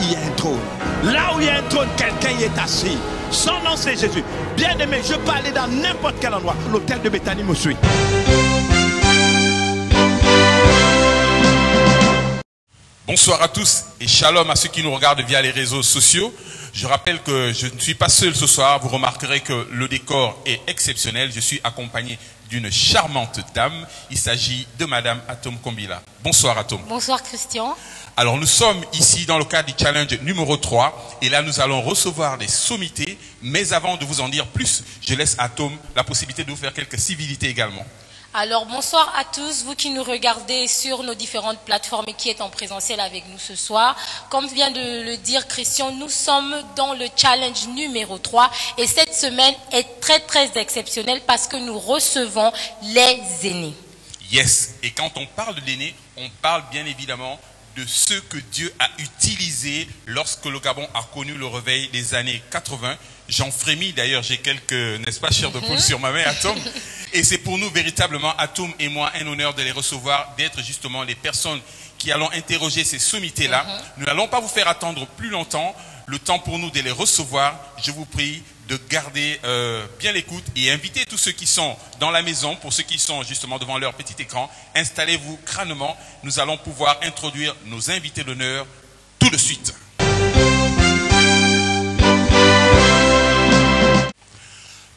il y a un trône. Là où il y a un trône, quelqu'un y est assis. Son nom, c'est Jésus. Bien-aimé, je peux aller dans n'importe quel endroit. L'hôtel de Béthanie me suit. Bonsoir à tous et shalom à ceux qui nous regardent via les réseaux sociaux. Je rappelle que je ne suis pas seul ce soir. Vous remarquerez que le décor est exceptionnel. Je suis accompagné d'une charmante dame. Il s'agit de Madame Atom Kombila. Bonsoir Atom. Bonsoir Christian. Alors nous sommes ici dans le cadre du challenge numéro 3 et là nous allons recevoir des sommités. Mais avant de vous en dire plus, je laisse Atom la possibilité de vous faire quelques civilités également. Alors bonsoir à tous, vous qui nous regardez sur nos différentes plateformes et qui êtes en présentiel avec nous ce soir. Comme vient de le dire Christian, nous sommes dans le challenge numéro 3 et cette semaine est très exceptionnelle parce que nous recevons les aînés. Yes, et quand on parle de l'aîné, on parle bien évidemment de ceux que Dieu a utilisés lorsque le Gabon a connu le réveil des années 80. J'en frémis, d'ailleurs j'ai quelques, n'est-ce pas, chair de poule sur ma main, Atom. Et c'est pour nous véritablement, Atom et moi, un honneur de les recevoir, d'être justement les personnes qui allons interroger ces sommités-là. Nous n'allons pas vous faire attendre plus longtemps. Le temps pour nous de les recevoir. Je vous prie de garder bien l'écoute et inviter tous ceux qui sont dans la maison, pour ceux qui sont justement devant leur petit écran, installez-vous crânement. Nous allons pouvoir introduire nos invités d'honneur tout de suite.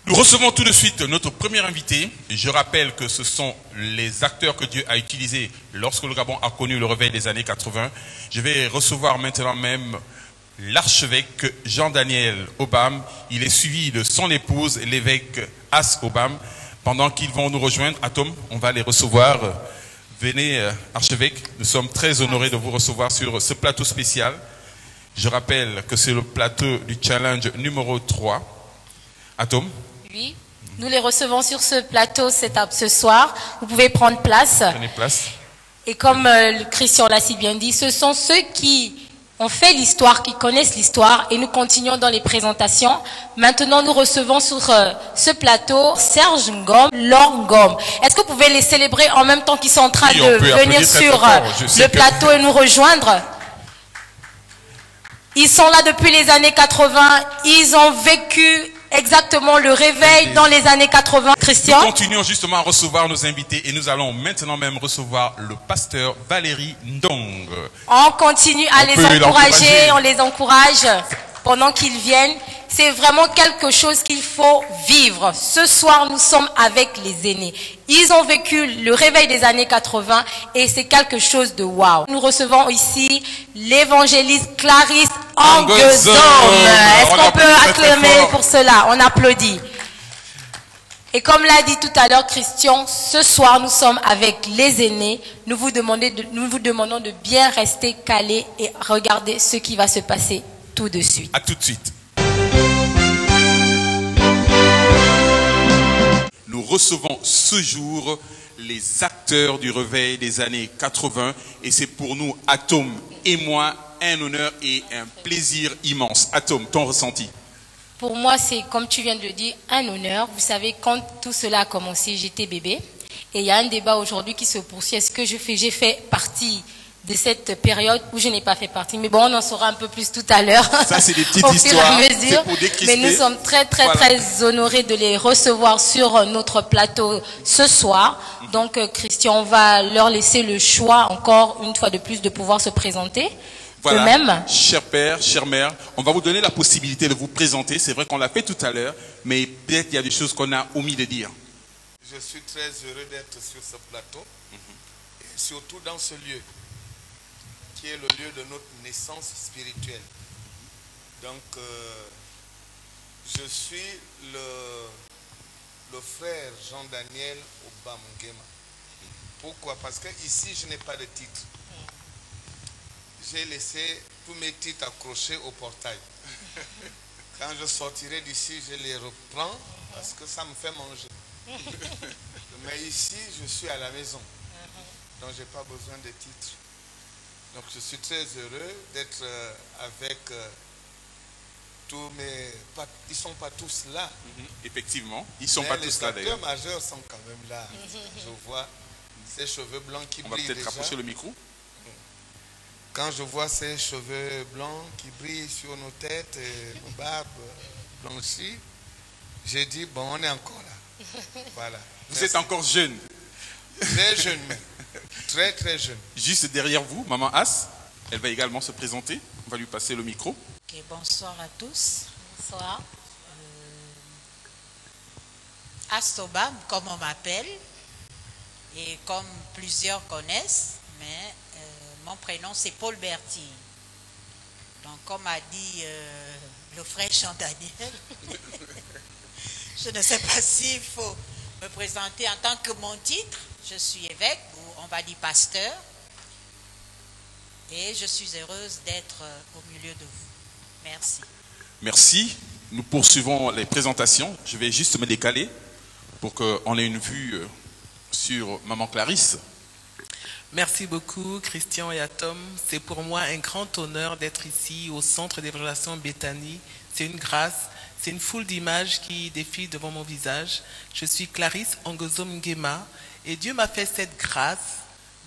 Nous recevons tout de suite notre premier invité. Je rappelle que ce sont les acteurs que Dieu a utilisés lorsque le Gabon a connu le réveil des années 80. Je vais recevoir maintenant même l'archevêque Jean-Daniel Obam. Il est suivi de son épouse, l'évêque As Obam. Pendant qu'ils vont nous rejoindre, Atom, on va les recevoir. Venez, archevêque, nous sommes très honorés de vous recevoir sur ce plateau spécial. Je rappelle que c'est le plateau du challenge numéro 3. Atom. Oui, nous les recevons sur ce plateau ce soir. Vous pouvez prendre place. Prenez place. Et comme Christian l'a si bien dit, ce sont ceux qui ont fait l'histoire, qui connaissent l'histoire, et nous continuons dans les présentations. Maintenant, nous recevons sur ce plateau Serge Ngom, Laure Ngom. Est-ce que vous pouvez les célébrer en même temps qu'ils sont en train de venir sur le plateau et nous rejoindre? Ils sont là depuis les années 80, ils ont vécu exactement le réveil dans les années 80. Christian? Nous continuons justement à recevoir nos invités et nous allons maintenant même recevoir le pasteur Valérie Ndong. On continue à les encourager, on les encourage pendant qu'ils viennent. C'est vraiment quelque chose qu'il faut vivre. Ce soir, nous sommes avec les aînés. Ils ont vécu le réveil des années 80 et c'est quelque chose de waouh. Nous recevons ici l'évangéliste Clarisse Anguezom. Est-ce qu'on peut acclamer pour cela? On applaudit. Et comme l'a dit tout à l'heure Christian, ce soir nous sommes avec les aînés. Nous vous demandons de bien rester calés et regarder ce qui va se passer tout de suite. À tout de suite. Nous recevons ce jour les acteurs du réveil des années 80 et c'est pour nous, Atom et moi, un honneur et un plaisir immense. Atom, ton ressenti? Pour moi, c'est, comme tu viens de le dire, un honneur. Vous savez, quand tout cela a commencé, j'étais bébé. Et il y a un débat aujourd'hui qui se poursuit. Est-ce que j'ai fait partie de cette période où je n'ai pas fait partie? Mais bon, on en saura un peu plus tout à l'heure. Ça, c'est des petites histoires. C'est pour décrisper. Mais nous sommes très honorés de les recevoir sur notre plateau ce soir. Donc, Christian, on va leur laisser le choix, encore une fois de plus, de pouvoir se présenter. Voilà, eux-mêmes. Cher père, chère mère, on va vous donner la possibilité de vous présenter. C'est vrai qu'on l'a fait tout à l'heure, mais peut-être il y a des choses qu'on a omis de dire. Je suis très heureux d'être sur ce plateau, et surtout dans ce lieu, qui est le lieu de notre naissance spirituelle. Donc, je suis le frère Jean-Daniel Obam Ngema. Pourquoi? Parce que ici, je n'ai pas de titre. J'ai laissé tous mes titres accrochés au portail. Quand je sortirai d'ici, je les reprends parce que ça me fait manger. Mais ici, je suis à la maison. Donc, je n'ai pas besoin de titres. Donc, je suis très heureux d'être avec tous mes... Ils ne sont pas tous là. Effectivement, ils ne sont pas tous là d'ailleurs. Les acteurs majeurs sont quand même là. Je vois ces cheveux blancs qui brillent déjà. On va peut-être rapprocher le micro. Quand je vois ces cheveux blancs qui brillent sur nos têtes et nos barbes blanchies, j'ai dit, bon, on est encore là. Voilà. Vous êtes encore jeune. Très jeune même. Très, très jeune. Juste derrière vous, Maman As, elle va également se présenter. On va lui passer le micro. Okay, bonsoir à tous. Bonsoir. Astoba, comme on m'appelle, et comme plusieurs connaissent, mais mon prénom c'est Paul Berti. Donc comme a dit le frère Jean Daniel, je ne sais pas s'il faut me présenter en tant que mon titre. Je suis évêque, ou on va dire pasteur, et je suis heureuse d'être au milieu de vous. Merci. Merci. Nous poursuivons les présentations. Je vais juste me décaler pour qu'on ait une vue sur Maman Clarisse. Merci beaucoup Christian et Atom. C'est pour moi un grand honneur d'être ici au Centre d'évaluation Béthanie. C'est une grâce, c'est une foule d'images qui défilent devant mon visage. Je suis Clarisse Angozom Nguema et Dieu m'a fait cette grâce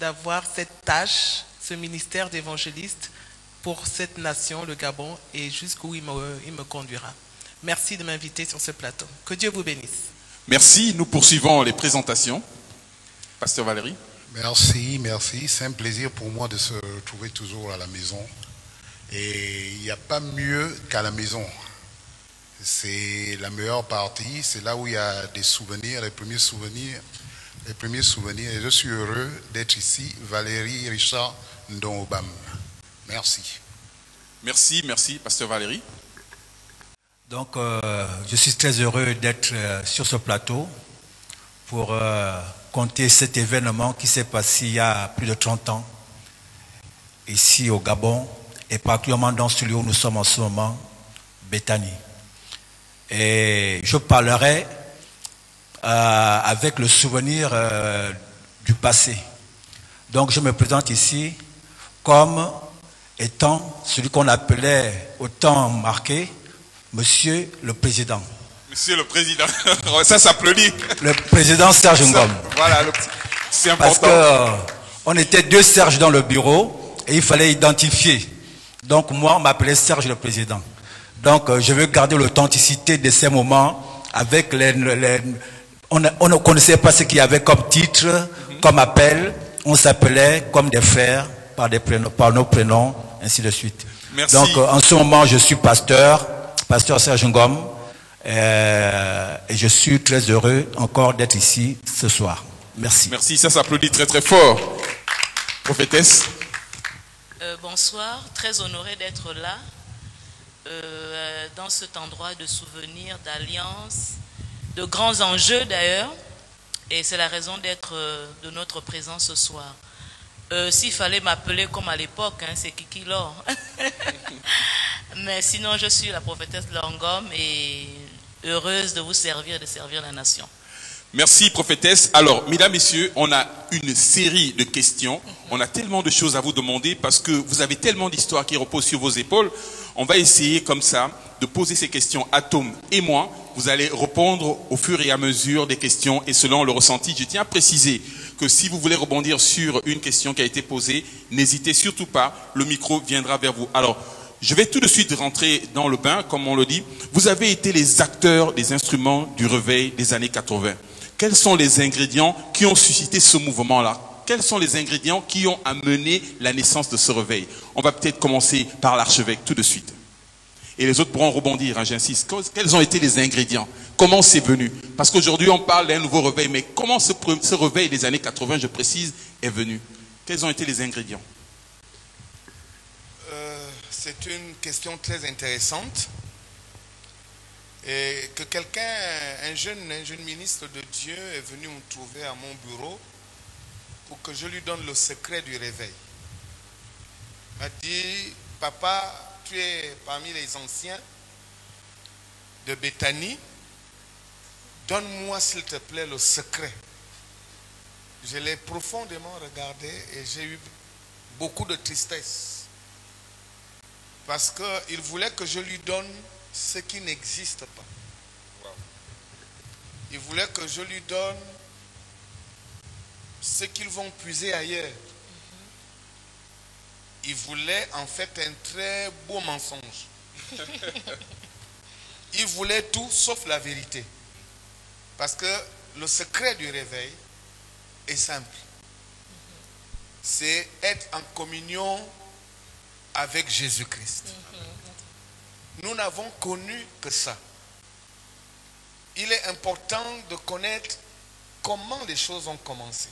d'avoir cette tâche, ce ministère d'évangéliste pour cette nation, le Gabon, et jusqu'où il me conduira. Merci de m'inviter sur ce plateau. Que Dieu vous bénisse. Merci. Nous poursuivons les présentations. Pasteur Valérie. Merci, merci. C'est un plaisir pour moi de se retrouver toujours à la maison. Et il n'y a pas mieux qu'à la maison. C'est la meilleure partie. C'est là où il y a des souvenirs, les premiers souvenirs. Et je suis heureux d'être ici. Valérie Richard Ndongobam. Merci. Merci, merci, Pasteur Valérie. Donc, je suis très heureux d'être sur ce plateau pour compter cet événement qui s'est passé il y a plus de 30 ans, ici au Gabon, et particulièrement dans celui où nous sommes en ce moment, Béthanie. Et je parlerai avec le souvenir du passé. Donc, je me présente ici comme étant celui qu'on appelait au temps marqué, Monsieur le Président. Monsieur le Président, ça s'applaudit. Le Président Serge Ngom. Voilà, c'est important. Parce qu'on était deux Serge dans le bureau et il fallait identifier. Donc moi, on m'appelait Serge le Président. Donc je veux garder l'authenticité de ces moments avec on ne connaissait pas ce qu'il y avait comme titre, comme appel. On s'appelait comme des frères par nos prénoms, ainsi de suite. Merci. Donc en ce moment, je suis pasteur Serge Ngom. Et je suis très heureux encore d'être ici ce soir. Merci. Merci, ça s'applaudit très très fort. Prophétesse. Bonsoir, très honoré d'être là, dans cet endroit de souvenirs, d'alliance, de grands enjeux d'ailleurs, et c'est la raison d'être de notre présence ce soir. S'il fallait m'appeler comme à l'époque, hein, c'est Kiki Laure. Mais sinon, je suis la prophétesse Ngom et heureuse de vous servir et de servir la nation. Merci, prophétesse. Alors, mesdames, messieurs, on a une série de questions. On a tellement de choses à vous demander parce que vous avez tellement d'histoires qui reposent sur vos épaules. On va essayer comme ça de poser ces questions à Tom et moi. Vous allez répondre au fur et à mesure des questions et selon le ressenti. Je tiens à préciser que si vous voulez rebondir sur une question qui a été posée, n'hésitez surtout pas. Le micro viendra vers vous. Alors, je vais tout de suite rentrer dans le bain, comme on le dit. Vous avez été les acteurs des instruments du réveil des années 80. Quels sont les ingrédients qui ont suscité ce mouvement-là? Quels sont les ingrédients qui ont amené la naissance de ce réveil? On va peut-être commencer par l'archevêque tout de suite. Et les autres pourront rebondir, hein, j'insiste. Quels ont été les ingrédients? Comment c'est venu? Parce qu'aujourd'hui, on parle d'un nouveau réveil, mais comment ce réveil des années 80, je précise, est venu? Quels ont été les ingrédients? C'est une question très intéressante. Et que quelqu'un, un jeune ministre de Dieu est venu me trouver à mon bureau pour que je lui donne le secret du réveil. Il m'a dit, papa, tu es parmi les anciens de Béthanie, donne-moi s'il te plaît le secret. Je l'ai profondément regardé et j'ai eu beaucoup de tristesse. Parce qu'il voulait que je lui donne ce qui n'existe pas. Il voulait que je lui donne ce qu'ils vont puiser ailleurs. il voulait en fait un très beau mensonge. Il voulait tout sauf la vérité. Parce que le secret du réveil est simple. C'est être en communion avec Jésus-Christ. Nous n'avons connu que ça. Il est important de connaître comment les choses ont commencé.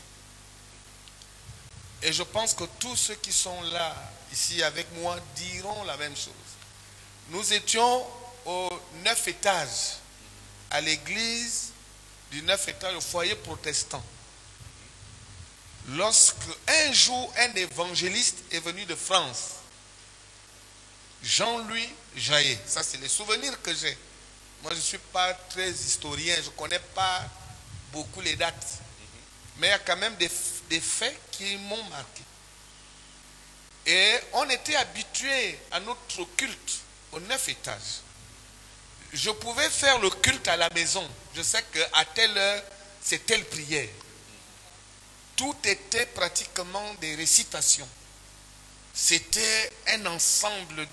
Et je pense que tous ceux qui sont là, ici avec moi, diront la même chose. Nous étions au 9 étage, à l'église du 9 étage, au foyer protestant. Lorsque un jour, un évangéliste est venu de France, Jean-Louis Jaillet, ça c'est les souvenirs que j'ai. Moi je ne suis pas très historien, je ne connais pas beaucoup les dates. Mais il y a quand même des faits qui m'ont marqué. Et on était habitué à notre culte au 9 étages. Je pouvais faire le culte à la maison. Je sais qu'à telle heure, c'est telle prière. Tout était pratiquement des récitations. C'était un ensemble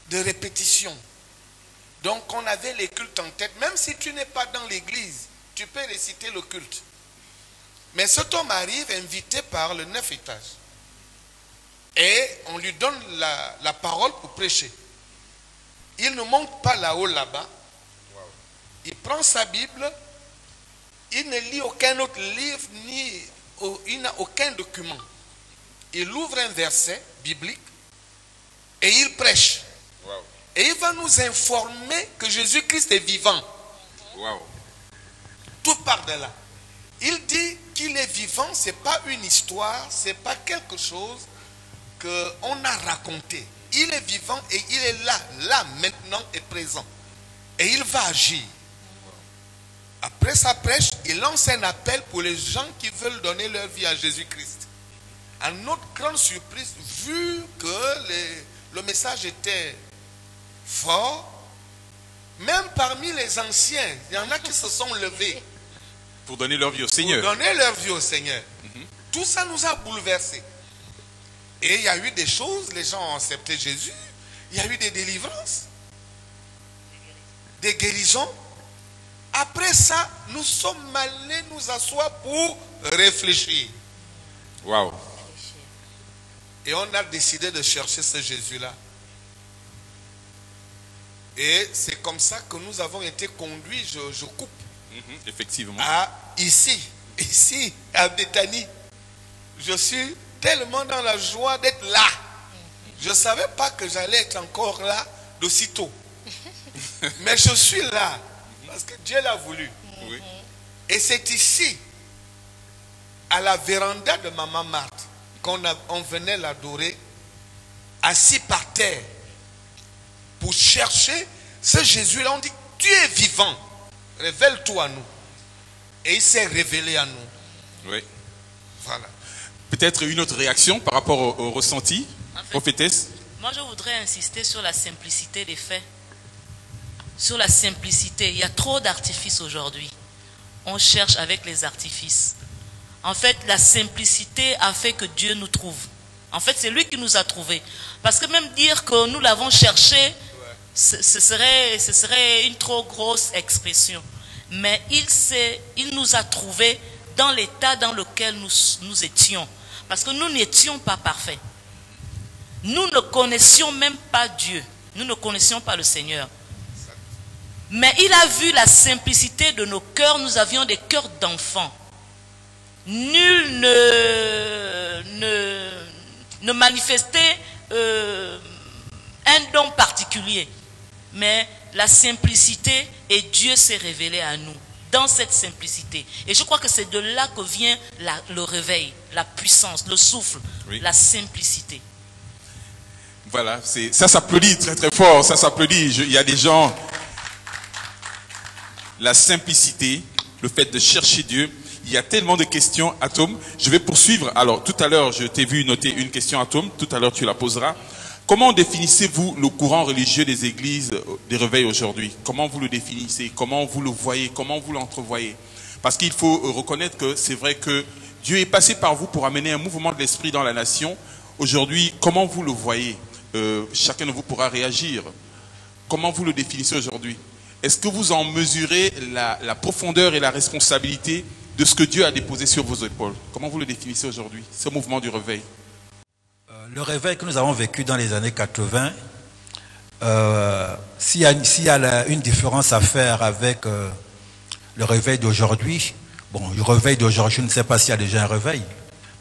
de répétitions. Donc on avait les cultes en tête. Même si tu n'es pas dans l'église, tu peux réciter le culte. Mais cet homme arrive invité par le 9 étage. Et on lui donne la parole pour prêcher. Il ne monte pas là-haut, là-bas. Il prend sa Bible. Il ne lit aucun autre livre, il n'a aucun document. Il ouvre un verset biblique et il prêche. Et il va nous informer que Jésus-Christ est vivant. Tout part de là. Il dit qu'il est vivant, ce n'est pas une histoire, ce n'est pas quelque chose qu'on a raconté. Il est vivant et il est là maintenant et présent. Et il va agir. Après sa prêche, il lance un appel pour les gens qui veulent donner leur vie à Jésus-Christ. À notre grande surprise, vu que le message était fort, même parmi les anciens, il y en a qui se sont levés. Pour donner leur vie au Seigneur. Pour donner leur vie au Seigneur. Tout ça nous a bouleversés. Et il y a eu des choses, les gens ont accepté Jésus. Il y a eu des délivrances, des guérisons. Après ça, nous sommes allés nous asseoir pour réfléchir. Waouh. Et on a décidé de chercher ce Jésus-là. Et c'est comme ça que nous avons été conduits, je coupe. Effectivement. Ici, à Béthanie. Je suis tellement dans la joie d'être là. Je ne savais pas que j'allais être encore là d'aussitôt. Mais je suis là. Parce que Dieu l'a voulu. Oui. Et c'est ici, à la véranda de Maman Marthe, qu'on venait l'adorer, assis par terre, pour chercher ce Jésus-là. On dit, tu es vivant, révèle-toi à nous. Et il s'est révélé à nous. Oui. Voilà. Peut-être une autre réaction par rapport au ressenti, En fait, prophétesse? Moi, je voudrais insister sur la simplicité des faits. Sur la simplicité. Il y a trop d'artifices aujourd'hui. On cherche avec les artifices. En fait, la simplicité a fait que Dieu nous trouve. En fait, c'est lui qui nous a trouvés. Parce que même dire que nous l'avons cherché, ce serait une trop grosse expression. Mais il nous a trouvés dans l'état dans lequel nous étions. Parce que nous n'étions pas parfaits. Nous ne connaissions même pas Dieu. Nous ne connaissions pas le Seigneur. Mais il a vu la simplicité de nos cœurs. Nous avions des cœurs d'enfants. Nul ne manifestait un don particulier. Mais la simplicité, et Dieu s'est révélé à nous dans cette simplicité. Et je crois que c'est de là que vient le réveil, la puissance, le souffle, oui. La simplicité. Voilà, ça s'applaudit très très fort, ça s'applaudit. Il y a des gens... La simplicité, le fait de chercher Dieu. Il y a tellement de questions, Atom. Je vais poursuivre. Alors, tout à l'heure, je t'ai vu noter une question, Atom. Tout à l'heure, tu la poseras. Comment définissez-vous le courant religieux des églises des réveils aujourd'hui? Comment vous le définissez? Comment vous le voyez? Comment vous l'entrevoyez? Parce qu'il faut reconnaître que c'est vrai que Dieu est passé par vous pour amener un mouvement de l'esprit dans la nation. Aujourd'hui, comment vous le voyez? Chacun de vous pourra réagir. Comment vous le définissez aujourd'hui? Est-ce que vous en mesurez la profondeur et la responsabilité de ce que Dieu a déposé sur vos épaules? Comment vous le définissez aujourd'hui, ce mouvement du réveil? Le réveil que nous avons vécu dans les années 80, s'il y a une différence à faire avec le réveil d'aujourd'hui, bon, le réveil d'aujourd'hui, je ne sais pas s'il y a déjà un réveil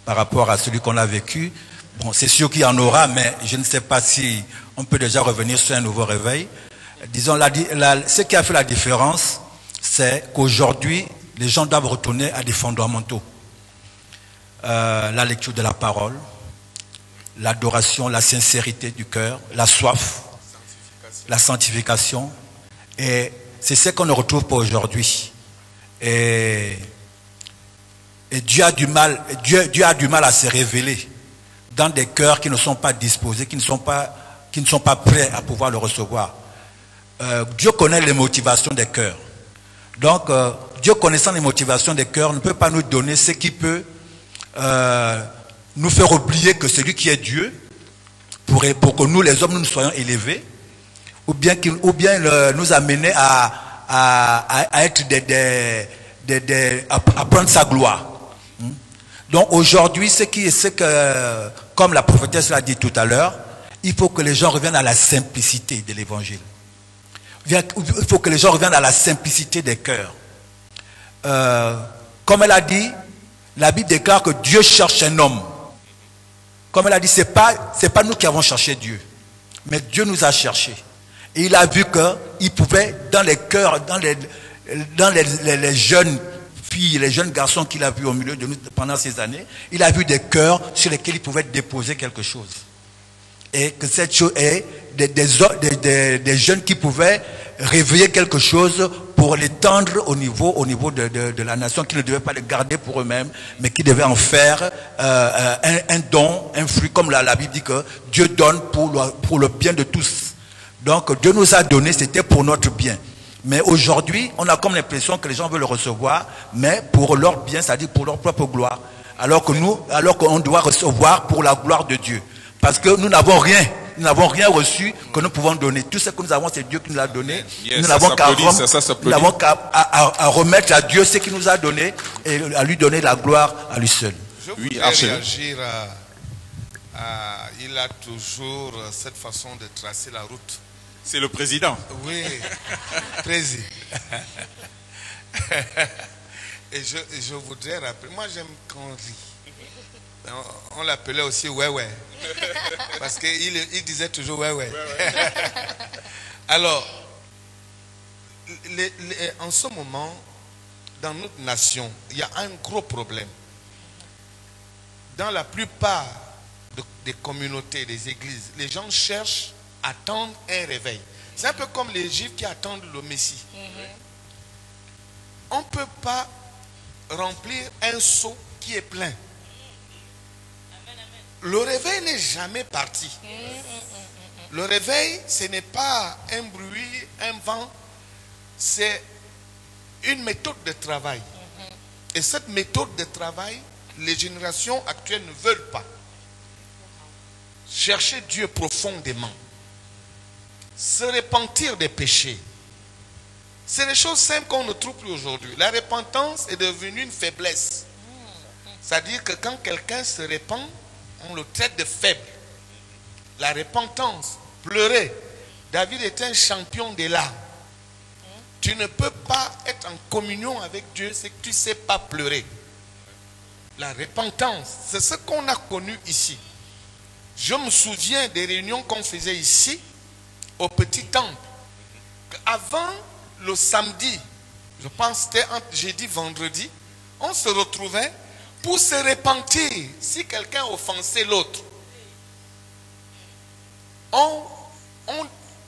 par rapport à celui qu'on a vécu. Bon, c'est sûr qu'il y en aura, mais je ne sais pas si on peut déjà revenir sur un nouveau réveil. Disons, ce qui a fait la différence, c'est qu'aujourd'hui, les gens doivent retourner à des fondamentaux. La lecture de la parole, l'adoration, la sincérité du cœur, la soif, la sanctification. Et c'est ce qu'on ne retrouve pas aujourd'hui. Et Dieu a du mal à se révéler dans des cœurs qui ne sont pas disposés, qui ne sont pas prêts à pouvoir le recevoir. Dieu connaît les motivations des cœurs. Donc, Dieu connaissant les motivations des cœurs ne peut pas nous donner ce qui peut nous faire oublier que celui qui est Dieu, pour que nous les hommes nous soyons élevés, ou bien nous amener à être à prendre sa gloire. Donc aujourd'hui, comme la prophétesse l'a dit tout à l'heure, il faut que les gens reviennent à la simplicité de l'évangile. Il faut que les gens reviennent à la simplicité des cœurs. Comme elle a dit, la Bible déclare que Dieu cherche un homme. Comme elle a dit, c'est pas nous qui avons cherché Dieu, mais Dieu nous a cherchés. Et il a vu qu'il pouvait, dans les cœurs, dans les jeunes filles, les jeunes garçons qu'il a vus au milieu de nous pendant ces années, il a vu des cœurs sur lesquels il pouvait déposer quelque chose. Et que cette chose est des jeunes qui pouvaient réveiller quelque chose pour l'étendre au niveau de la nation, qui ne devait pas le garder pour eux-mêmes, mais qui devait en faire un don, un fruit, comme la Bible dit que Dieu donne pour le bien de tous. Donc Dieu nous a donné, c'était pour notre bien. Mais aujourd'hui, on a comme l'impression que les gens veulent le recevoir, mais pour leur bien, c'est-à-dire pour leur propre gloire. Alors qu'on doit recevoir pour la gloire de Dieu. Parce que nous n'avons rien. Nous n'avons rien reçu que nous pouvons donner. Tout ce que nous avons, c'est Dieu qui nous l'a donné. Nous n'avons qu'à remettre à Dieu ce qu'il nous a donné et à lui donner la gloire à lui seul. Je voudrais réagir il a toujours cette façon de tracer la route. C'est le président. Oui, président. Et je voudrais rappeler, moi j'aime quand on rit. On l'appelait aussi ouais. Parce qu'il disait toujours ouais. Alors, en ce moment, dans notre nation, il y a un gros problème. Dans la plupart des communautés, des églises, les gens cherchent, attendent un réveil. C'est un peu comme les Juifs qui attendent le Messie. On ne peut pas remplir un seau qui est plein. Le réveil n'est jamais parti. Le réveil, ce n'est pas un bruit, un vent. C'est une méthode de travail. Et cette méthode de travail, les générations actuelles ne veulent pas. Chercher Dieu profondément. Se repentir des péchés. C'est des choses simples qu'on ne trouve plus aujourd'hui. La repentance est devenue une faiblesse. C'est-à-dire que quand quelqu'un se repent, on le traite de faible. La repentance, pleurer. David était un champion des larmes. Tu ne peux pas être en communion avec Dieu, c'est que tu ne sais pas pleurer. La repentance, c'est ce qu'on a connu ici. Je me souviens des réunions qu'on faisait ici, au petit temple. Avant le samedi, je pense que c'était entre jeudi et vendredi, on se retrouvait pour se repentir si quelqu'un offensait l'autre. On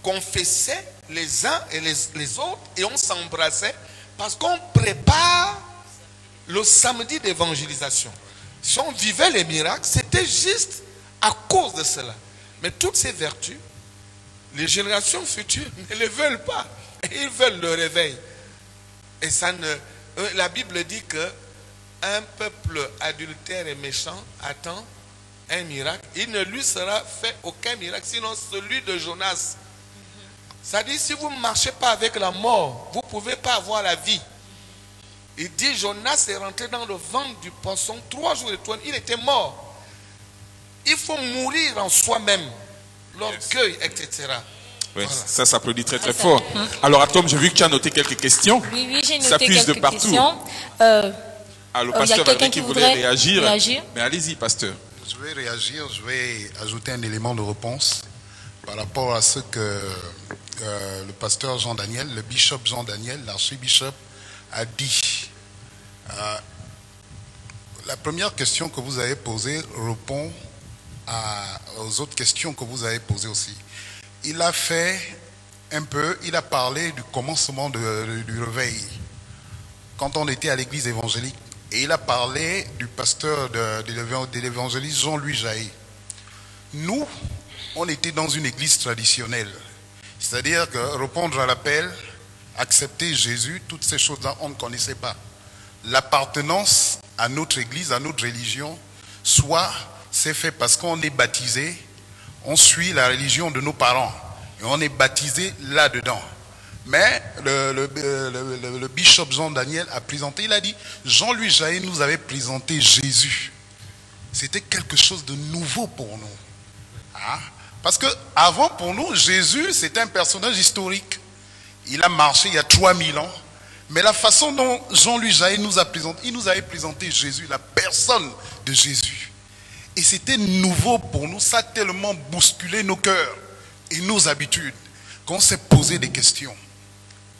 confessait les uns et les autres et on s'embrassait parce qu'on prépare le samedi d'évangélisation. Si on vivait les miracles, c'était juste à cause de cela. Mais toutes ces vertus, les générations futures ne les veulent pas. Ils veulent le réveil. Et ça ne... La Bible dit que un peuple adultère et méchant attend un miracle, il ne lui sera fait aucun miracle, sinon celui de Jonas. C'est-à-dire, si vous ne marchez pas avec la mort, vous ne pouvez pas avoir la vie. Il dit, Jonas est rentré dans le ventre du poisson 3 jours et 3 nuits, il était mort. Il faut mourir en soi-même, l'orgueil, etc. Oui, voilà. Ça s'applaudit très très fort. Alors Atom, j'ai vu que tu as noté quelques questions. Oui, j'ai noté ça puise quelques de partout. questions. Le pasteur avait dit qu'il voulait réagir. Mais allez-y, pasteur. Je vais réagir, je vais ajouter un élément de réponse par rapport à ce que le pasteur Jean-Daniel, le bishop Jean-Daniel, l'archibishop a dit. La première question que vous avez posée répond aux autres questions que vous avez posées aussi. Il a fait un peu, il a parlé du commencement du réveil, quand on était à l'église évangélique. Et il a parlé du pasteur de l'évangéliste Jean-Louis Jaé. Nous, on était dans une église traditionnelle. C'est-à-dire que répondre à l'appel, accepter Jésus, toutes ces choses-là, on ne connaissait pas. L'appartenance à notre église, à notre religion, soit c'est fait parce qu'on est baptisé, on suit la religion de nos parents et on est baptisé là-dedans. Mais le bishop Jean-Daniel a présenté, il a dit, Jean-Louis Jaé nous avait présenté Jésus. C'était quelque chose de nouveau pour nous. Hein? Parce que avant pour nous, Jésus, c'était un personnage historique. Il a marché il y a 3000 ans. Mais la façon dont Jean-Louis Jaé nous a présenté, il nous avait présenté Jésus, la personne de Jésus. Et c'était nouveau pour nous, ça a tellement bousculé nos cœurs et nos habitudes qu'on s'est posé des questions.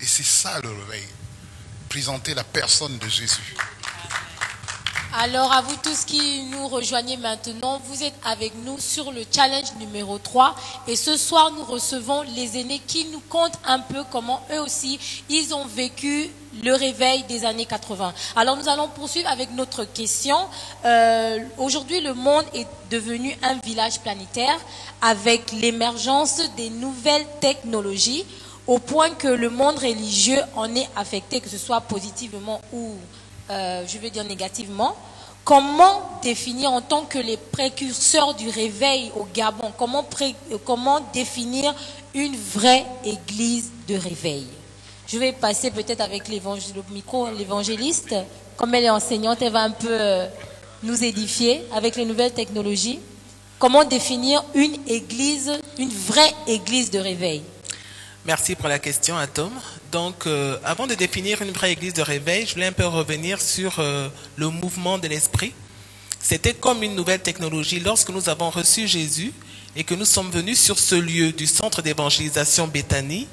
Et c'est ça le réveil, présenter la personne de Jésus. Alors à vous tous qui nous rejoignez maintenant, vous êtes avec nous sur le challenge numéro 3 et ce soir nous recevons les aînés qui nous content un peu comment eux aussi ils ont vécu le réveil des années 80. Alors nous allons poursuivre avec notre question. Aujourd'hui le monde est devenu un village planétaire avec l'émergence des nouvelles technologies au point que le monde religieux en est affecté, que ce soit positivement ou je veux dire négativement. Comment définir en tant que les précurseurs du réveil au Gabon, comment définir une vraie église de réveil? Je vais passer peut-être avec le micro, l'évangéliste. Comme elle est enseignante, elle va un peu nous édifier avec les nouvelles technologies. Comment définir une église, une vraie église de réveil? Merci pour la question, Atom. Donc, avant de définir une vraie église de réveil, je voulais un peu revenir sur le mouvement de l'esprit. C'était comme une nouvelle technologie. Lorsque nous avons reçu Jésus et que nous sommes venus sur ce lieu du centre d'évangélisation Béthanie,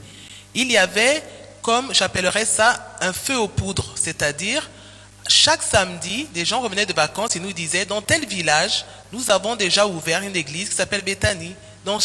il y avait, comme j'appellerais ça, un feu aux poudres. C'est-à-dire, chaque samedi, des gens revenaient de vacances et nous disaient, dans tel village, nous avons déjà ouvert une église qui s'appelle Béthanie. Dans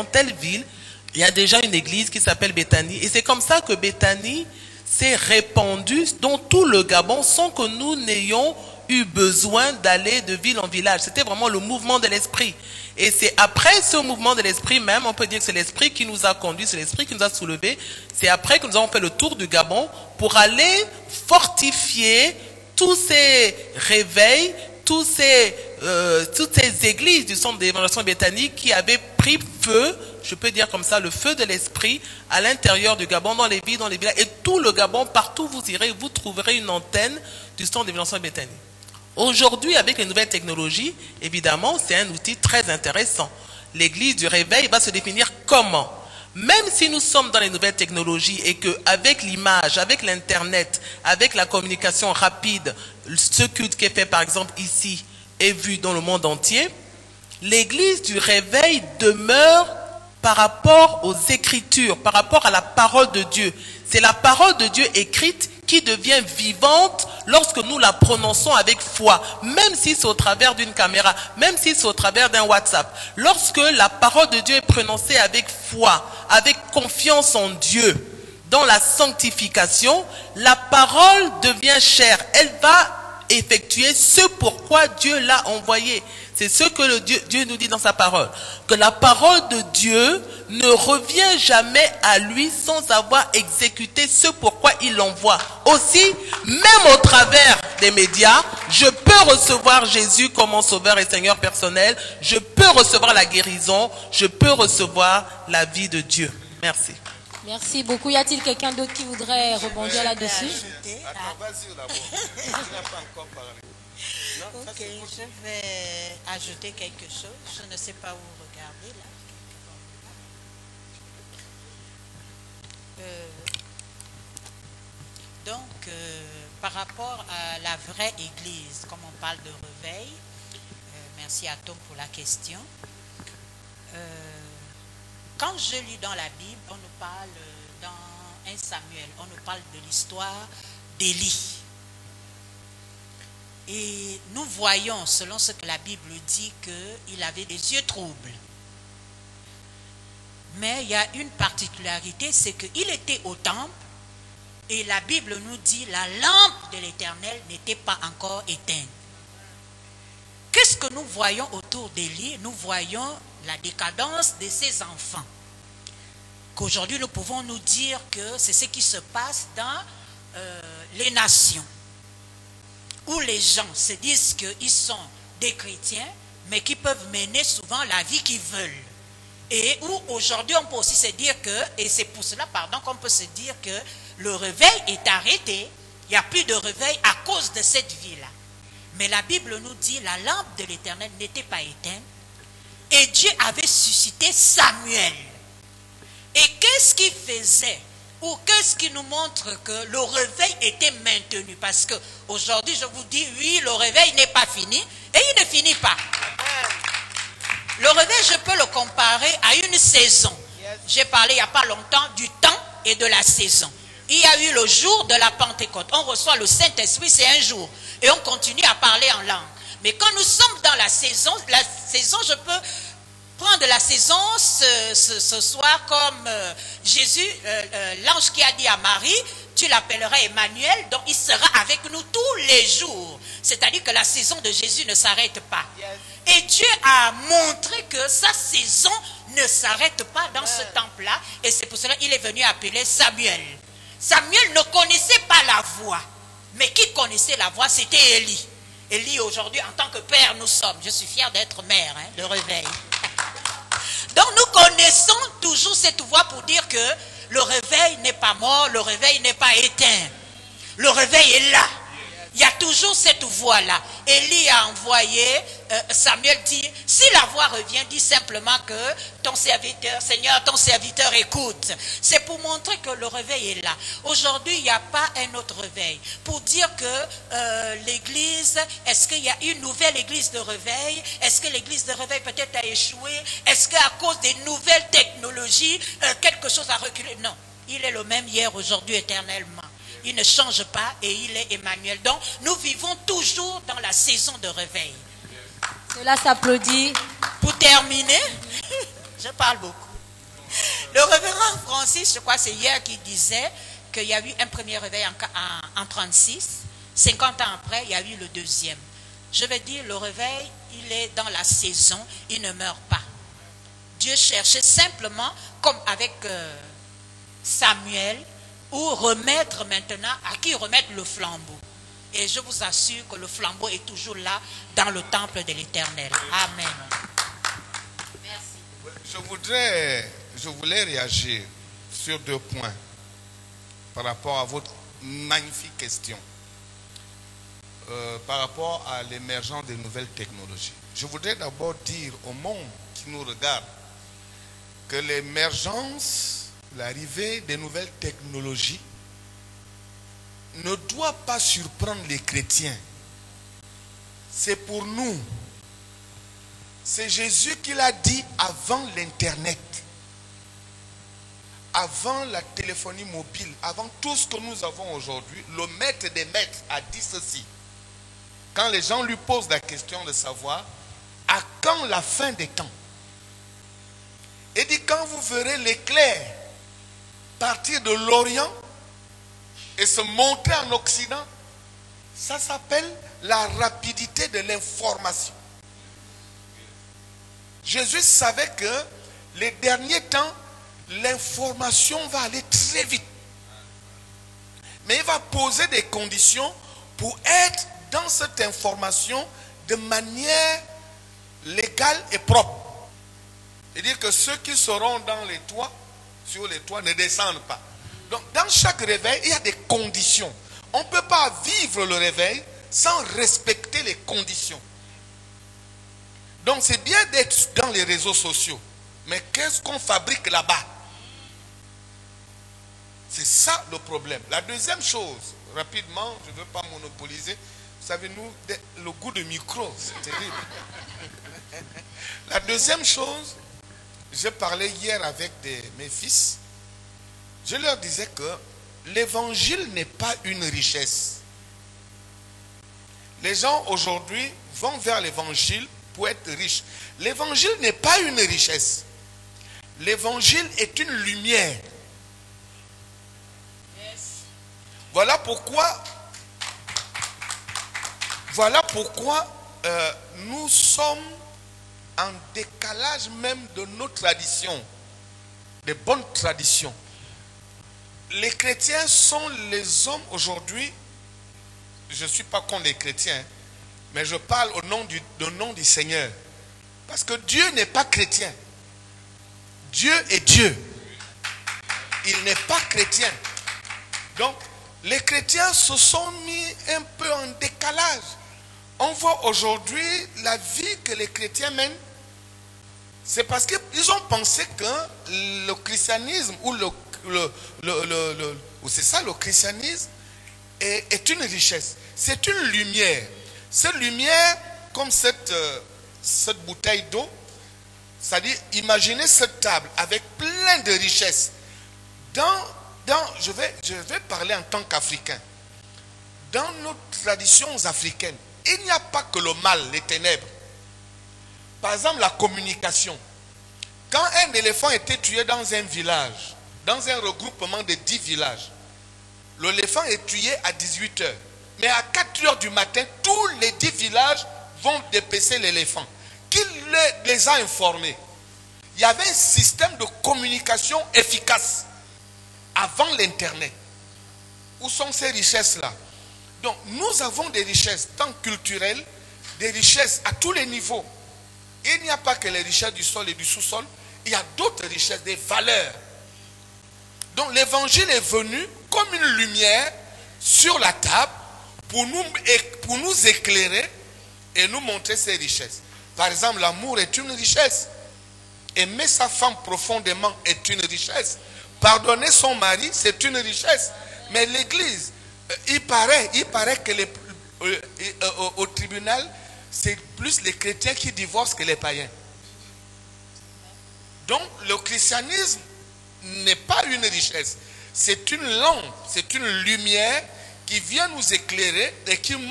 telle ville, il y a déjà une église qui s'appelle Béthanie. Et c'est comme ça que Béthanie s'est répandue dans tout le Gabon sans que nous n'ayons eu besoin d'aller de ville en village. C'était vraiment le mouvement de l'esprit. Et c'est après ce mouvement de l'esprit même, on peut dire que c'est l'esprit qui nous a conduits, c'est l'esprit qui nous a soulevés. C'est après que nous avons fait le tour du Gabon pour aller fortifier tous ces réveils, toutes ces églises du centre d'évangélisation Béthanie qui avaient pris feu, je peux dire comme ça, le feu de l'esprit à l'intérieur du Gabon, dans les villes, dans les villages. Et tout le Gabon, partout où vous irez, vous trouverez une antenne du centre d'évangélisation Béthanie. Aujourd'hui, avec les nouvelles technologies, évidemment, c'est un outil très intéressant. L'église du réveil va se définir comment? Même si nous sommes dans les nouvelles technologies et qu'avec l'image, avec l'Internet, avec la communication rapide, ce culte qui est fait par exemple ici est vu dans le monde entier, l'église du réveil demeure par rapport aux Écritures, par rapport à la parole de Dieu. C'est la parole de Dieu écrite qui devient vivante lorsque nous la prononçons avec foi, même si c'est au travers d'une caméra, même si c'est au travers d'un WhatsApp. Lorsque la parole de Dieu est prononcée avec foi, avec confiance en Dieu, dans la sanctification, la parole devient chair. Elle va effectuer ce pourquoi Dieu l'a envoyé. C'est ce que Dieu nous dit dans sa parole. Que la parole de Dieu ne revient jamais à lui sans avoir exécuté ce pourquoi il l'envoie. Aussi, même au travers des médias, je peux recevoir Jésus comme mon sauveur et Seigneur personnel. Je peux recevoir la guérison. Je peux recevoir la vie de Dieu. Merci. Merci beaucoup. Y a-t-il quelqu'un d'autre qui voudrait rebondir là-dessus? Attends, vas-y d'abord. Tu n'as pas encore parlé. Non, ok, je vais ajouter quelque chose. Je ne sais pas où regarder là. Par rapport à la vraie église, comme on parle de réveil, merci à Tom pour la question. Quand je lis dans la Bible, on nous parle dans 1 Samuel, on nous parle de l'histoire d'Élie. Et nous voyons, selon ce que la Bible dit, qu'il avait des yeux troubles. Mais il y a une particularité, c'est qu'il était au temple et la Bible nous dit la lampe de l'Éternel n'était pas encore éteinte. Qu'est-ce que nous voyons autour d'Élie? Nous voyons la décadence de ses enfants. Qu'aujourd'hui nous pouvons nous dire que c'est ce qui se passe dans les nations, où les gens se disent qu'ils sont des chrétiens, mais qui peuvent mener souvent la vie qu'ils veulent. Et où aujourd'hui on peut aussi se dire que, et c'est pour cela, pardon, qu'on peut se dire que le réveil est arrêté, il n'y a plus de réveil à cause de cette vie-là. Mais la Bible nous dit la lampe de l'Éternel n'était pas éteinte et Dieu avait suscité Samuel. Et qu'est-ce qu'il faisait? Ou qu'est-ce qui nous montre que le réveil était maintenu? Parce qu'aujourd'hui, je vous dis, oui, le réveil n'est pas fini et il ne finit pas. Le réveil, je peux le comparer à une saison. J'ai parlé il n'y a pas longtemps du temps et de la saison. Il y a eu le jour de la Pentecôte. On reçoit le Saint-Esprit, c'est un jour. Et on continue à parler en langue. Mais quand nous sommes dans la saison, je peux prendre la saison ce soir comme Jésus, l'ange qui a dit à Marie, tu l'appelleras Emmanuel, donc il sera avec nous tous les jours. C'est-à-dire que la saison de Jésus ne s'arrête pas. Et Dieu a montré que sa saison ne s'arrête pas dans ce temple-là. Et c'est pour cela qu'il est venu appeler Samuel. Samuel ne connaissait pas la voix. Mais qui connaissait la voix, c'était Élie. Élie, aujourd'hui, en tant que père, nous sommes. Je suis fière d'être mère, de réveil. Donc nous connaissons toujours cette voix pour dire que le réveil n'est pas mort, le réveil n'est pas éteint. Le réveil est là. Il y a toujours cette voix-là. Élie a envoyé, Samuel dit, si la voix revient, dis simplement que ton serviteur, Seigneur, ton serviteur écoute. C'est pour montrer que le réveil est là. Aujourd'hui, il n'y a pas un autre réveil. Pour dire que l'église, est-ce qu'il y a une nouvelle église de réveil? Est-ce que l'église de réveil peut-être a échoué? Est-ce qu'à cause des nouvelles technologies, quelque chose a reculé? Non, il est le même hier, aujourd'hui, éternellement. Il ne change pas et il est Emmanuel. Donc, nous vivons toujours dans la saison de réveil. Cela s'applaudit. Pour terminer, je parle beaucoup. Le révérend Francis, je crois que c'est hier qui disait qu'il y a eu un premier réveil en 1936. 50 ans après, il y a eu le deuxième. Je vais dire, le réveil, il est dans la saison, il ne meurt pas. Dieu cherchait simplement, comme avec Samuel, ou remettre maintenant, à qui remettre le flambeau. Et je vous assure que le flambeau est toujours là dans le temple de l'Éternel. Amen. Merci. Je voulais réagir sur 2 points par rapport à votre magnifique question. Par rapport à l'émergence des nouvelles technologies. Je voudrais d'abord dire au monde qui nous regarde que l'émergence, l'arrivée des nouvelles technologies ne doit pas surprendre les chrétiens. C'est pour nous. C'est Jésus qui l'a dit avant l'Internet, avant la téléphonie mobile, avant tout ce que nous avons aujourd'hui. Le maître des maîtres a dit ceci. Quand les gens lui posent la question de savoir à quand la fin des temps, il dit quand vous verrez l'éclair partir de l'Orient et se montrer en Occident, ça s'appelle la rapidité de l'information. Jésus savait que les derniers temps, l'information va aller très vite. Mais il va poser des conditions pour être dans cette information de manière légale et propre. C'est-à-dire que ceux qui seront dans les toits, sur les toits, ne descendent pas. Donc, dans chaque réveil, il y a des conditions. On ne peut pas vivre le réveil sans respecter les conditions. Donc, c'est bien d'être dans les réseaux sociaux. Mais qu'est-ce qu'on fabrique là-bas? C'est ça le problème. La deuxième chose, rapidement, je ne veux pas monopoliser. Vous savez, nous, le goût de micro, c'est terrible. La deuxième chose, je parlais hier avec mes fils. Je leur disais que l'évangile n'est pas une richesse. Les gens aujourd'hui vont vers l'évangile pour être riches. L'évangile n'est pas une richesse. L'évangile est une lumière. Voilà pourquoi nous sommes en décalage même de nos traditions, des bonnes traditions. Les chrétiens sont les hommes aujourd'hui, je ne suis pas contre les chrétiens, mais je parle au nom du Seigneur. Parce que Dieu n'est pas chrétien. Dieu est Dieu. Il n'est pas chrétien. Donc, les chrétiens se sont mis un peu en décalage. On voit aujourd'hui la vie que les chrétiens mènent. C'est parce qu'ils ont pensé que le christianisme, c'est ça le christianisme, est une richesse. C'est une lumière. Cette lumière, comme cette bouteille d'eau, c'est-à-dire, imaginez cette table avec plein de richesses. Je vais parler en tant qu'Africain. Dans nos traditions africaines, il n'y a pas que le mal, les ténèbres. Par exemple, la communication. Quand un éléphant était tué dans un village, dans un regroupement de 10 villages, l'éléphant est tué à 18 h. Mais à 4 h du matin, tous les 10 villages vont dépecer l'éléphant. Qui les a informés? Il y avait un système de communication efficace avant l'Internet. Où sont ces richesses-là? Donc, nous avons des richesses tant culturelles, des richesses à tous les niveaux. Il n'y a pas que les richesses du sol et du sous-sol, il y a d'autres richesses, des valeurs. Donc, l'évangile est venu comme une lumière sur la table pour nous éclairer et nous montrer ces richesses. Par exemple, l'amour est une richesse. Aimer sa femme profondément est une richesse. Pardonner son mari, c'est une richesse. Mais l'Église, il paraît que au tribunal, c'est plus les chrétiens qui divorcent que les païens. Donc, le christianisme n'est pas une richesse. C'est une lampe, c'est une lumière qui vient nous éclairer et qui nous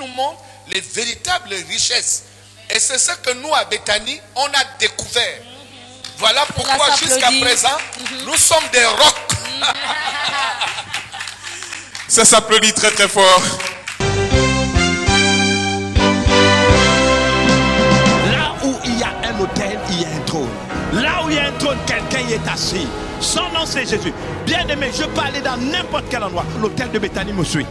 montre les véritables richesses. Et c'est ce que nous, à Béthanie, on a découvert. Voilà pourquoi jusqu'à présent, nous sommes des rocs. Ça s'applaudit très très fort. Là où il y a un autel, il y a un trône. Là où il y a un trône, quelqu'un y est assis. Son nom c'est Jésus. Bien aimé, je peux aller dans n'importe quel endroit. L'autel de Béthanie me suit.